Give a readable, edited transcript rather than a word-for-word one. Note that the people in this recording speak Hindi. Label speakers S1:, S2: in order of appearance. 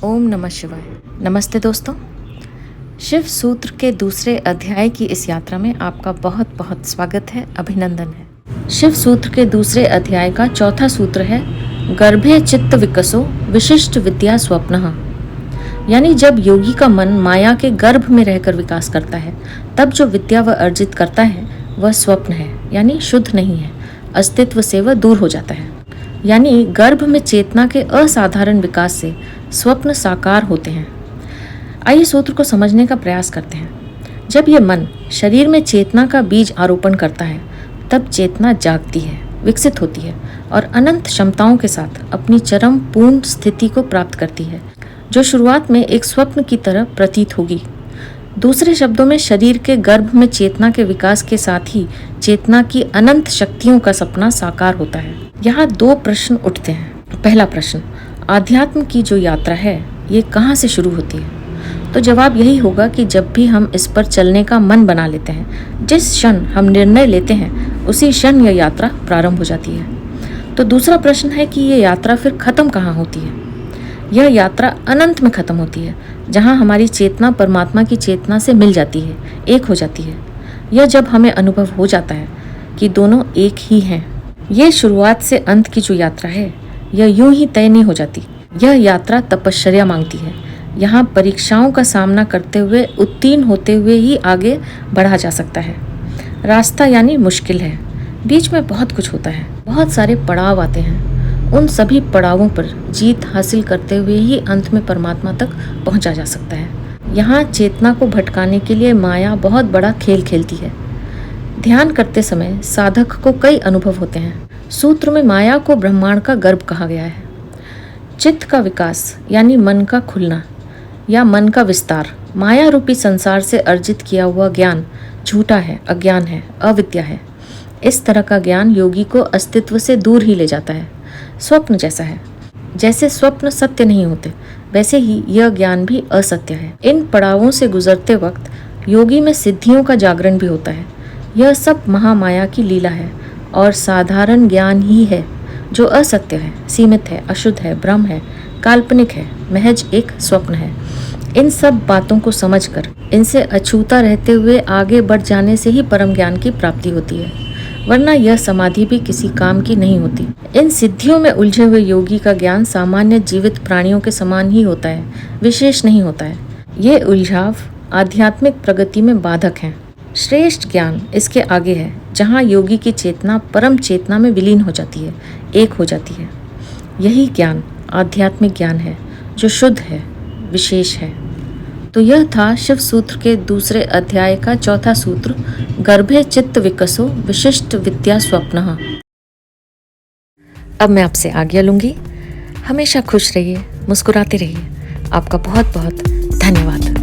S1: ओम नमः शिवाय। नमस्ते दोस्तों। शिव सूत्र के दूसरे अध्याय की इस यात्रा में आपका बहुत बहुत स्वागत है, अभिनंदन है। शिव सूत्र के दूसरे अध्याय का चौथा सूत्र है गर्भे चित्त विकसो विशिष्ट विद्या स्वप्नः। यानी जब योगी का मन माया के गर्भ में रहकर विकास करता है, तब जो विद्या वह अर्जित करता है वह स्वप्न है, यानी शुद्ध नहीं है, अस्तित्व से वह दूर हो जाता है। यानी गर्भ में चेतना के असाधारण विकास से स्वप्न साकार होते हैं। आइए सूत्र को समझने का प्रयास करते हैं। जब यह मन शरीर में चेतना का बीज आरोपण करता है, तब चेतना जागती है, विकसित होती है और अनंत क्षमताओं के साथ अपनी चरम पूर्ण स्थिति को प्राप्त करती है, जो शुरुआत में एक स्वप्न की तरह प्रतीत होगी। दूसरे शब्दों में शरीर के गर्भ में चेतना के विकास के साथ ही चेतना की अनंत शक्तियों का सपना साकार होता है। यहाँ दो प्रश्न उठते हैं। पहला प्रश्न, आध्यात्म की जो यात्रा है ये कहाँ से शुरू होती है? तो जवाब यही होगा कि जब भी हम इस पर चलने का मन बना लेते हैं, जिस क्षण हम निर्णय लेते हैं उसी क्षण यह यात्रा प्रारंभ हो जाती है। तो दूसरा प्रश्न है कि ये यात्रा फिर खत्म कहाँ होती है? यह यात्रा अनंत में खत्म होती है, जहाँ हमारी चेतना परमात्मा की चेतना से मिल जाती है, एक हो जाती है। यह जब हमें अनुभव हो जाता है कि दोनों एक ही हैं। ये शुरुआत से अंत की जो यात्रा है यह यूं ही तय नहीं हो जाती। यह यात्रा तपश्चर्या मांगती है। यहाँ परीक्षाओं का सामना करते हुए, उत्तीर्ण होते हुए ही आगे बढ़ा जा सकता है। रास्ता यानी मुश्किल है, बीच में बहुत कुछ होता है, बहुत सारे पड़ाव आते हैं। उन सभी पड़ावों पर जीत हासिल करते हुए ही अंत में परमात्मा तक पहुंचा जा सकता है। यहाँ चेतना को भटकाने के लिए माया बहुत बड़ा खेल खेलती है। ध्यान करते समय साधक को कई अनुभव होते हैं। सूत्र में माया को ब्रह्मांड का गर्भ कहा गया है। चित्त का विकास यानी मन का खुलना या मन का विस्तार, माया रूपी संसार से अर्जित किया हुआ ज्ञान झूठा है, अज्ञान है, अविद्या है। इस तरह का ज्ञान योगी को अस्तित्व से दूर ही ले जाता है। स्वप्न जैसा है। जैसे स्वप्न सत्य नहीं होते, वैसे ही यह ज्ञान भी असत्य है। इन पड़ावों से गुजरते वक्त योगी में सिद्धियों का जागरण भी होता है। यह सब महामाया की लीला है और साधारण ज्ञान ही है, जो असत्य है, सीमित है, अशुद्ध है, भ्रम है, काल्पनिक है, महज एक स्वप्न है। इन सब बातों को समझकर इनसे अछूता रहते हुए आगे बढ़ जाने से ही परम ज्ञान की प्राप्ति होती है, वरना यह समाधि भी किसी काम की नहीं होती। इन सिद्धियों में उलझे हुए योगी का ज्ञान सामान्य जीवित प्राणियों के समान ही होता है, विशेष नहीं होता है। ये उलझाव आध्यात्मिक प्रगति में बाधक हैं। श्रेष्ठ ज्ञान इसके आगे है, जहाँ योगी की चेतना परम चेतना में विलीन हो जाती है, एक हो जाती है। यही ज्ञान आध्यात्मिक ज्ञान है, जो शुद्ध है, विशेष है। तो यह था शिव सूत्र के दूसरे अध्याय का चौथा सूत्र, गर्भे चित्त विकसो विशिष्ट विद्या स्वप्नः। अब मैं आपसे आज्ञा लूंगी। हमेशा खुश रहिए, मुस्कुराते रहिए। आपका बहुत बहुत धन्यवाद।